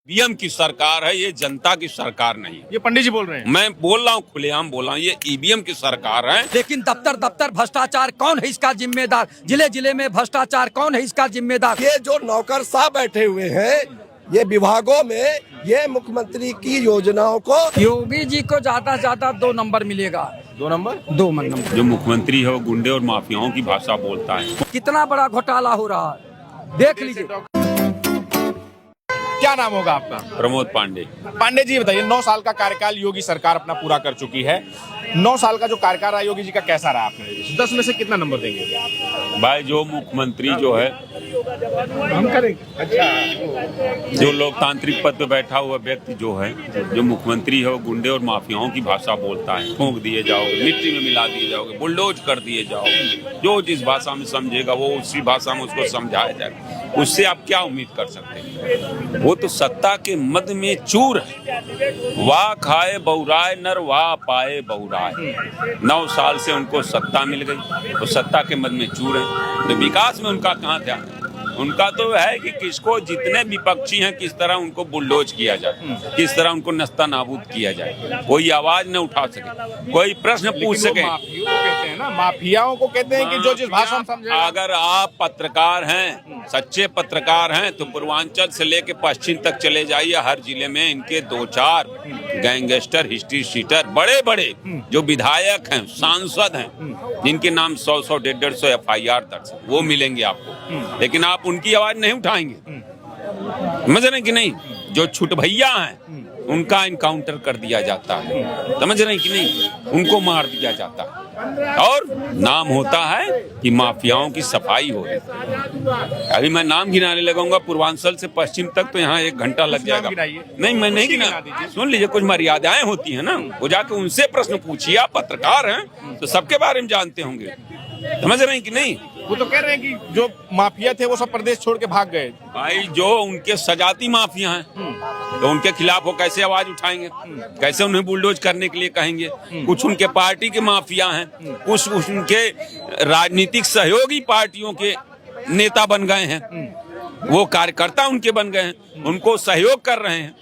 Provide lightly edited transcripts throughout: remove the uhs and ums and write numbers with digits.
EVM की सरकार है, ये जनता की सरकार नहीं है। ये पंडित जी बोल रहे हैं। मैं बोल रहा हूँ, खुलेआम बोल रहा हूँ, ये ईवीएम की सरकार है। लेकिन दफ्तर दफ्तर भ्रष्टाचार, कौन है इसका जिम्मेदार? जिले जिले में भ्रष्टाचार, कौन है इसका जिम्मेदार? ये जो नौकरशाह बैठे हुए हैं, ये विभागों में, ये मुख्यमंत्री की योजनाओं को, योगी जी को ज्यादा से ज्यादा 2 नंबर मिलेगा। 2 नंबर। 2 नंबर। जो मुख्यमंत्री है वो गुंडे और माफियाओं की भाषा बोलता है। कितना बड़ा घोटाला हो रहा है, देख लीजिए। क्या नाम होगा आपका? प्रमोद पांडे। पांडे जी बताइए, 9 साल का कार्यकाल योगी सरकार अपना पूरा कर चुकी है। 9 साल का जो कार्यकाल रहा योगी जी का, कैसा रहा आपने? 10 में से कितना नंबर देंगे? भाई, जो मुख्यमंत्री जो है, हम करेंगे। अच्छा, जो लोकतांत्रिक पद पे बैठा हुआ व्यक्ति जो है, जो मुख्यमंत्री है, वो गुंडे और माफियाओं की भाषा बोलता है। फूंक दिए जाओगे, मिट्टी में मिला दिए जाओगे, बुलडोज कर दिए जाओगे। जो जिस भाषा में समझेगा वो उसी भाषा में उसको समझाया जाएगा। उससे आप क्या उम्मीद कर सकते हैं? वो तो सत्ता के मद में चूर है। वाह खाए बहुराए नर, वाह पाए बहुराए। 9 साल से उनको सत्ता मिल गई, वो सत्ता के मद में चूर है। तो विकास में उनका कहाँ था? उनका तो है कि किसको, जितने विपक्षी हैं, किस तरह उनको बुलडोज किया जाए, किस तरह उनको नस्ता नाबूद किया जाए। कोई आवाज न उठा सके, कोई प्रश्न पूछ सके। माफियाओं को कहते हैं ना, माफियाओं को कहते हैं कि जो जिस भाषा में समझेगा। अगर आप पत्रकार हैं, सच्चे पत्रकार हैं, तो पूर्वांचल से लेके पश्चिम तक चले जाइए। हर जिले में इनके 2-4 गैंगस्टर, हिस्ट्री शीटर, बड़े बड़े जो विधायक हैं, सांसद हैं, जिनके नाम 100-100, 150 FIR दर्ज, वो मिलेंगे आपको। लेकिन आप उनकी आवाज नहीं उठाएंगे, समझ रहे हैं कि नहीं? जो छुट भैया हैं, उनका इनकाउंटर कर दिया जाता है, समझ रहे हैं कि नहीं? उनको मार दिया जाता है और नाम होता है कि माफियाओं की सफाई हो रही है। अभी मैं नाम गिनाने लगूंगा पूर्वांचल से पश्चिम तक, तो यहाँ 1 घंटा लग जाएगा। नहीं, मैं नहीं गिना। सुन लीजिए, कुछ मर्यादाएं होती है ना, वो जाके उनसे प्रश्न पूछिए। आप पत्रकार हैं तो सबके बारे में जानते होंगे, समझ रहे हैं कि नहीं? वो तो कह रहे हैं कि जो माफिया थे वो सब प्रदेश छोड़ के भाग गए। भाई, जो उनके सजाती माफिया हैं, तो उनके खिलाफ वो कैसे आवाज उठाएंगे? कैसे उन्हें बुलडोज करने के लिए कहेंगे? कुछ उनके पार्टी के माफिया हैं, कुछ उनके राजनीतिक सहयोगी पार्टियों के नेता बन गए हैं, वो कार्यकर्ता उनके बन गए हैं, उनको सहयोग कर रहे हैं।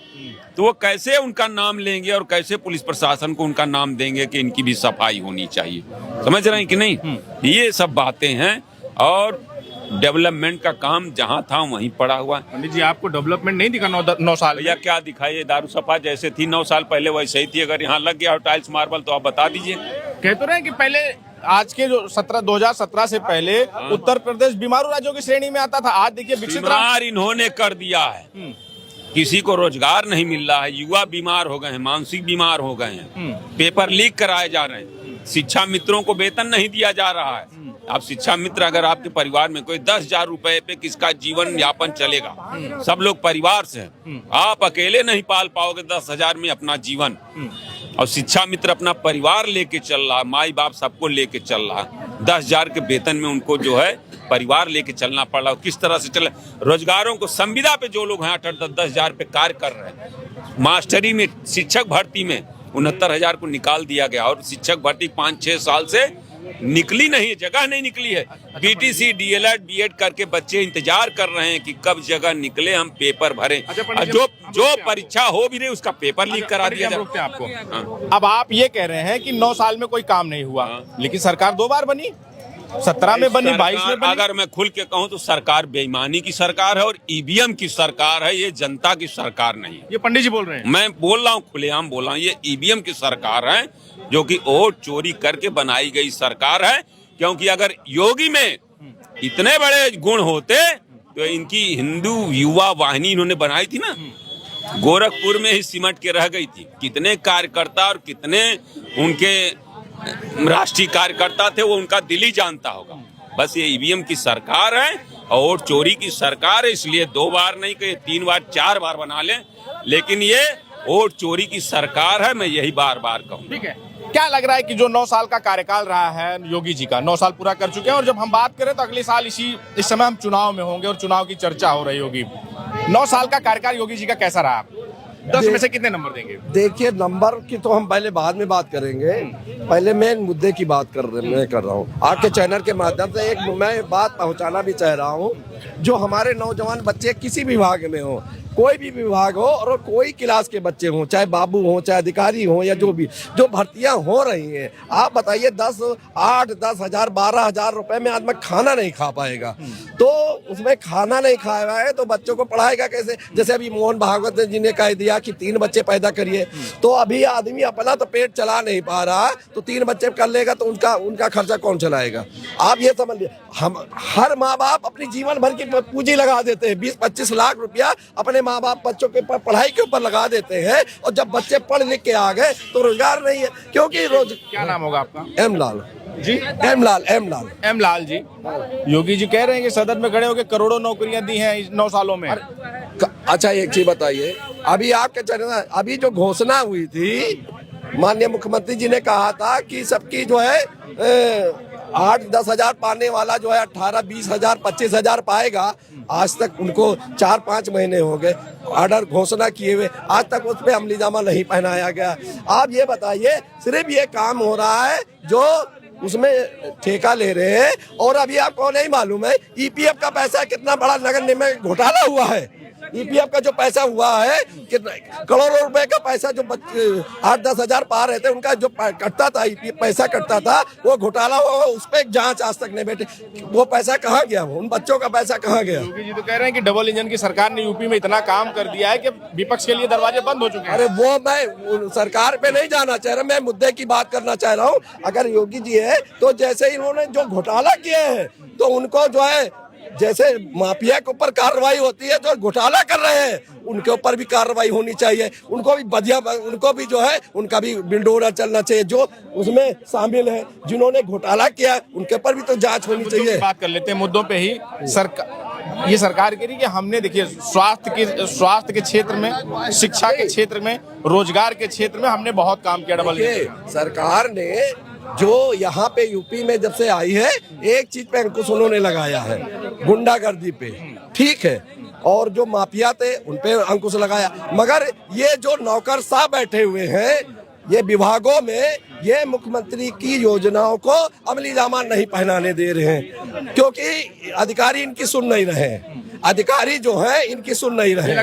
तो वो कैसे उनका नाम लेंगे और कैसे पुलिस प्रशासन को उनका नाम देंगे कि इनकी भी सफाई होनी चाहिए? समझ रहे हैं कि नहीं? ये सब बातें हैं। और डेवलपमेंट का काम जहां था वहीं पड़ा हुआ है। पंडित जी, आपको डेवलपमेंट नहीं दिखा 9 साल? भैया, क्या दिखाई? दारू सफा जैसे थी 9 साल पहले वैसे ही थी। अगर यहाँ लग गया टाइल्स मार्बल तो आप बता दीजिए। कह तो रहे हैं कि पहले, आज के जो 2017 से पहले उत्तर प्रदेश बीमारू राज्यों की श्रेणी में आता था। आज देखिए विकसित बीमार इन्होंने कर दिया है। किसी को रोजगार नहीं मिल रहा है, युवा बीमार हो गए हैं, मानसिक बीमार हो गए हैं, पेपर लीक कराए जा रहे हैं, शिक्षा मित्रों को वेतन नहीं दिया जा रहा है। आप शिक्षा मित्र, अगर आपके परिवार में कोई 10,000 रुपए पे किसका जीवन यापन चलेगा? सब लोग परिवार से हैं। आप अकेले नहीं पाल पाओगे 10,000 में अपना जीवन। और शिक्षा मित्र अपना परिवार लेके चल रहा, माई बाप सबको लेके चल रहा। 10,000 के वेतन में उनको जो है परिवार लेके चलना पड़ रहा। किस तरह से चले? रोजगारों को, संविदा पे जो लोग हैं 8-10,000 पे कार्य कर रहे हैं। मास्टरी में, शिक्षक भर्ती में 69,000 को निकाल दिया गया और शिक्षक भर्ती 5-6 साल से निकली नहीं, जगह नहीं निकली है। BTC, DLED, B.Ed करके बच्चे इंतजार कर रहे हैं कि कब जगह निकले, हम पेपर भरें। जो परीक्षा हो भी रही उसका पेपर लीक करा दिया जाए आपको। अब आप ये कह रहे हैं कि 9 साल में कोई काम नहीं हुआ, लेकिन सरकार 2 बार बनी, 17 में बनी, 22 में बनी। अगर मैं खुल के कहूँ तो सरकार बेईमानी की सरकार है और ईवीएम की सरकार है, ये जनता की सरकार नहीं है। ये पंडित जी बोल रहे हैं। मैं बोल रहा हूँ, खुलेआम बोल रहा हूँ, ये ईवीएम की सरकार है, जो कि वोट चोरी करके बनाई गई सरकार है। क्योंकि अगर योगी में इतने बड़े गुण होते तो इनकी हिंदू युवा वाहिनी इन्होंने बनाई थी ना, गोरखपुर में ही सिमट के रह गई थी। कितने कार्यकर्ता और कितने उनके राष्ट्रीय कार्यकर्ता थे, वो उनका दिल ही जानता होगा। बस ये ईवीएम की सरकार है और वोट चोरी की सरकार है, इसलिए 2 बार नहीं कहे 3 बार 4 बार बना लें, लेकिन ये वोट चोरी की सरकार है। मैं यही बार बार कहूँ। ठीक है, क्या लग रहा है कि जो 9 साल का कार्यकाल रहा है योगी जी का, 9 साल पूरा कर चुके हैं, और जब हम बात करें तो अगले साल इस समय हम चुनाव में होंगे और चुनाव की चर्चा हो रही होगी। 9 साल का कार्यकाल योगी जी का कैसा रहा? 10 में से कितने नंबर देंगे? देखिए, नंबर की तो हम पहले बाद में बात करेंगे। पहले मैं मुद्दे की बात कर रहा हूँ। आपके चैनल के माध्यम से एक मैं बात पहुँचाना भी चाह रहा हूँ। जो हमारे नौजवान बच्चे किसी भी विभाग में हो, कोई भी विभाग हो और कोई क्लास के बच्चे हों, चाहे बाबू हों, चाहे अधिकारी हों, या जो भी जो भर्तियां हो रही हैं, आप बताइए 10,000 12,000 रुपए में आदमी खाना नहीं खा पाएगा। तो उसमें खाना नहीं खाया है तो बच्चों को पढ़ाएगा कैसे? जैसे अभी मोहन भागवत जी ने कह दिया कि 3 बच्चे पैदा करिए, तो अभी आदमी अपना तो पेट चला नहीं पा रहा, तो 3 बच्चे कर लेगा तो उनका खर्चा कौन चलाएगा? आप ये समझ लीजिए, हम हर माँ बाप अपनी जीवन भर की पूंजी लगा देते हैं, 20-25 लाख रुपया अपने माँ बाप बच्चों के पढ़ाई के ऊपर लगा देते हैं, और जब बच्चे पढ़ लिख के आ गए तो रोजगार नहीं है। क्योंकि क्या नाम होगा आपका? M Lal ji, M Lal ji. योगी जी कह रहे हैं कि सदन में खड़े होकर करोड़ों नौकरियां दी हैं इस 9 सालों में। अच्छा, एक चीज बताइए, अभी आपके चरण अभी जो घोषणा हुई थी, माननीय मुख्यमंत्री जी ने कहा था कि सबकी जो है 8-10 हजार पाने वाला जो है 18-20 हजार 25 हजार पाएगा। आज तक उनको 4-5 महीने हो गए ऑर्डर घोषणा किए हुए, आज तक उस पर अमलीजामा नहीं पहनाया गया। आप ये बताइए, सिर्फ ये काम हो रहा है जो उसमें ठेका ले रहे हैं, और अभी आपको नहीं मालूम है ईपीएफ का पैसा कितना बड़ा नगर निगम में घोटाला हुआ है। ईपीएफ का जो पैसा हुआ है, कितना करोड़ों रुपए का पैसा जो 8-10 हजार पा रहे थे, उनका जो कटता था, ईपीएफ पैसा कटता था, वो घोटाला हुआ, उस पर एक जांच आज तक नहीं बैठे। वो पैसा कहाँ गया? उन बच्चों का पैसा कहाँ गया? योगी जी तो कह रहे हैं कि डबल इंजन की सरकार ने यूपी में इतना काम कर दिया है कि विपक्ष के लिए दरवाजे बंद हो चुके हैं। अरे वो मैं सरकार पे नहीं जाना चाह रहा, मैं मुद्दे की बात करना चाह रहा हूँ। अगर योगी जी है तो जैसे इन्होंने जो घोटाला किए हैं, तो उनको जो है जैसे माफिया के ऊपर कार्रवाई होती है, जो घोटाला कर रहे हैं उनके ऊपर भी कार्रवाई होनी चाहिए। उनको भी बढ़िया, उनको भी जो है उनका भी बिल्डोरा चलना चाहिए। जो उसमें शामिल है, जिन्होंने घोटाला किया, उनके ऊपर भी तो जांच होनी चाहिए। बात कर लेते हैं मुद्दों पे ही। ये सरकार कह रही है कि हमने, देखिए, स्वास्थ्य के क्षेत्र में, शिक्षा के क्षेत्र में, रोजगार के क्षेत्र में हमने बहुत काम किया। डबल सरकार ने जो यहाँ पे यूपी में जब से आई है, एक चीज पे अंकुश उन्होंने लगाया है, गुंडागर्दी पे, ठीक है, और जो माफिया थे उन पे अंकुश लगाया। मगर ये जो नौकरशाह बैठे हुए हैं, ये विभागों में, ये मुख्यमंत्री की योजनाओं को अमलीजामा नहीं पहनाने दे रहे हैं, क्योंकि अधिकारी इनकी सुन नहीं रहे। अधिकारी जो है इनकी सुन नहीं रहे,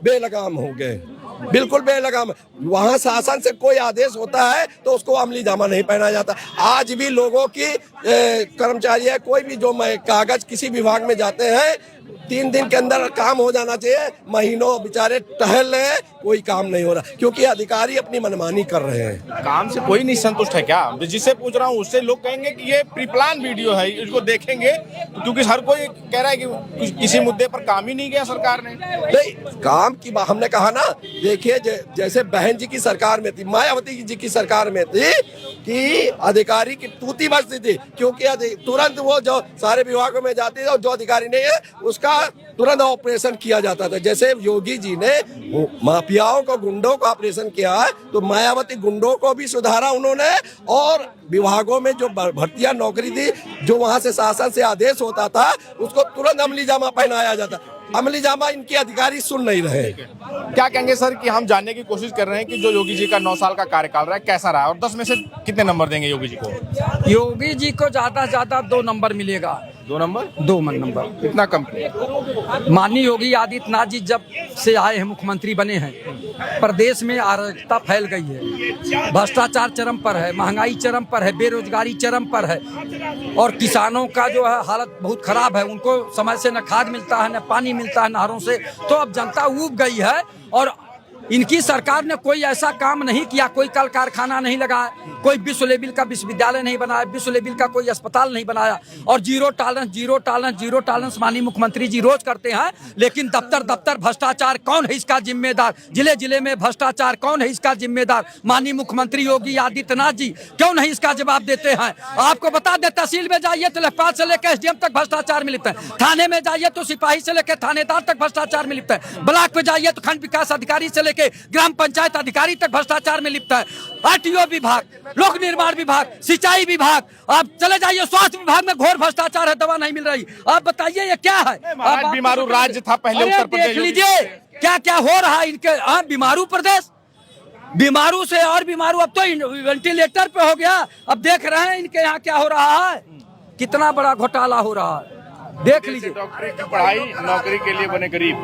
बेलगाम हो गए, बिल्कुल बेलगाम। वहाँ शासन से कोई आदेश होता है तो उसको अमलीजामा नहीं पहनाया जाता। आज भी लोगों की कर्मचारी है, कोई भी जो कागज किसी विभाग में जाते हैं, 3 दिन के अंदर काम हो जाना चाहिए, महीनों बेचारे टहल रहे हैं, कोई काम नहीं हो रहा, क्योंकि अधिकारी अपनी मनमानी कर रहे हैं। काम से कोई नहीं संतुष्ट है क्या? जिससे पूछ रहा हूँ उससे लोग कहेंगे कि ये प्री प्लान वीडियो है, इसको देखेंगे, क्योंकि हर कोई कह रहा है कि किसी मुद्दे पर काम ही नहीं किया सरकार ने। नहीं, काम की बात हमने कहा ना, देखिए जैसे बहन जी की सरकार में थी, मायावती जी की सरकार में थी, कि अधिकारी की तूती बजती थी, क्योंकि तुरंत वो जो सारे विभागों में जाती थी और जो अधिकारी नहीं है उसका तुरंत ऑपरेशन किया जाता था। जैसे योगी जी ने माफियाओं को, गुंडों को ऑपरेशन किया है, तो मायावती गुंडों को भी सुधारा उन्होंने, और विभागों में जो भर्तियां नौकरी थी, जो वहां से शासन से आदेश होता था, उसको तुरंत अमलीजामा पहनाया जाता। अमलीजामा इनके अधिकारी सुन नहीं रहे। क्या कहेंगे सर कि हम जानने की कोशिश कर रहे हैं कि जो योगी जी का 9 साल का कार्यकाल रहा है कैसा रहा, और 10 में से कितने नंबर देंगे योगी जी को? योगी जी को ज्यादा से ज्यादा 2 नंबर मिलेगा। 2 नंबर? 2 नंबर। इतना कम? माननीय योगी आदित्यनाथ जी जब से आए हैं, मुख्यमंत्री बने हैं, प्रदेश में अराजकता फैल गई है, भ्रष्टाचार चरम पर है, महंगाई चरम पर है, बेरोजगारी चरम पर है, और किसानों का जो है हालत बहुत खराब है। उनको समय से न खाद मिलता है, न पानी मिलता है नहरों से, तो अब जनता ऊब गई है। और इनकी सरकार ने कोई ऐसा काम नहीं किया, कोई कल कारखाना नहीं लगाया, कोई विश्व लेवल का विश्वविद्यालय नहीं बनाया, विश्व लेवल का कोई अस्पताल नहीं बनाया, और जीरो टॉलरेंस माननीय मुख्यमंत्री जी रोज करते हैं, लेकिन दफ्तर भ्रष्टाचार कौन है इसका जिम्मेदार? जिले जिले में भ्रष्टाचार कौन है इसका जिम्मेदार? माननीय मुख्यमंत्री योगी आदित्यनाथ जी क्यों नहीं इसका जवाब देते हैं? आपको बता दे, तहसील में जाइए तो लेखपाल से लेकर एसडीएम तक भ्रष्टाचार में लिप्त है, थाने में जाइए तो सिपाही से लेकर थानेदार तक भ्रष्टाचार में लिप्त है, ब्लॉक पे जाइए तो खंड विकास अधिकारी से के ग्राम पंचायत अधिकारी तक भ्रष्टाचार में लिप्त है। आरटीओ विभाग, लोक निर्माण विभाग, सिंचाई विभाग, आप चले जाइए, स्वास्थ्य विभाग में घोर भ्रष्टाचार है, दवा नहीं मिल रही। आप बताइए ये क्या है? बीमारू राज्य था पहले उत्तर प्रदेश। देख लीजिए क्या क्या हो रहा है इनके। बीमारू प्रदेश, बीमारू से और बीमारू, अब तो वेंटिलेटर पे हो गया। अब देख रहे हैं इनके यहाँ क्या हो रहा है, कितना बड़ा घोटाला हो रहा है। देख लीजिए। डॉक्टरी की पढ़ाई नौकरी के लिए बने गरीब।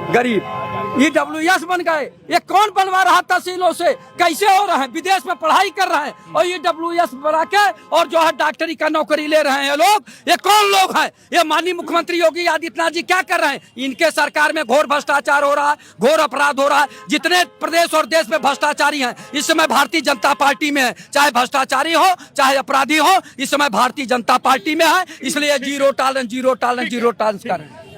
EWS बन गए, ये कौन बनवा रहा तहसीलों से, कैसे हो रहे हैं, विदेश में पढ़ाई कर रहे हैं और EWS बना के और जो है डॉक्टरी का नौकरी ले रहे हैं लोग। ये कौन लोग हैं? ये माननीय मुख्यमंत्री योगी आदित्यनाथ जी क्या कर रहे हैं? इनके सरकार में घोर भ्रष्टाचार हो रहा है, घोर अपराध हो रहा है। जितने प्रदेश और देश में भ्रष्टाचारी हैं इस समय भारतीय जनता पार्टी में है, चाहे भ्रष्टाचारी हो चाहे अपराधी हो, इस समय भारतीय जनता पार्टी में है। इसलिए जीरो टॉलरेंस कर रहे हैं।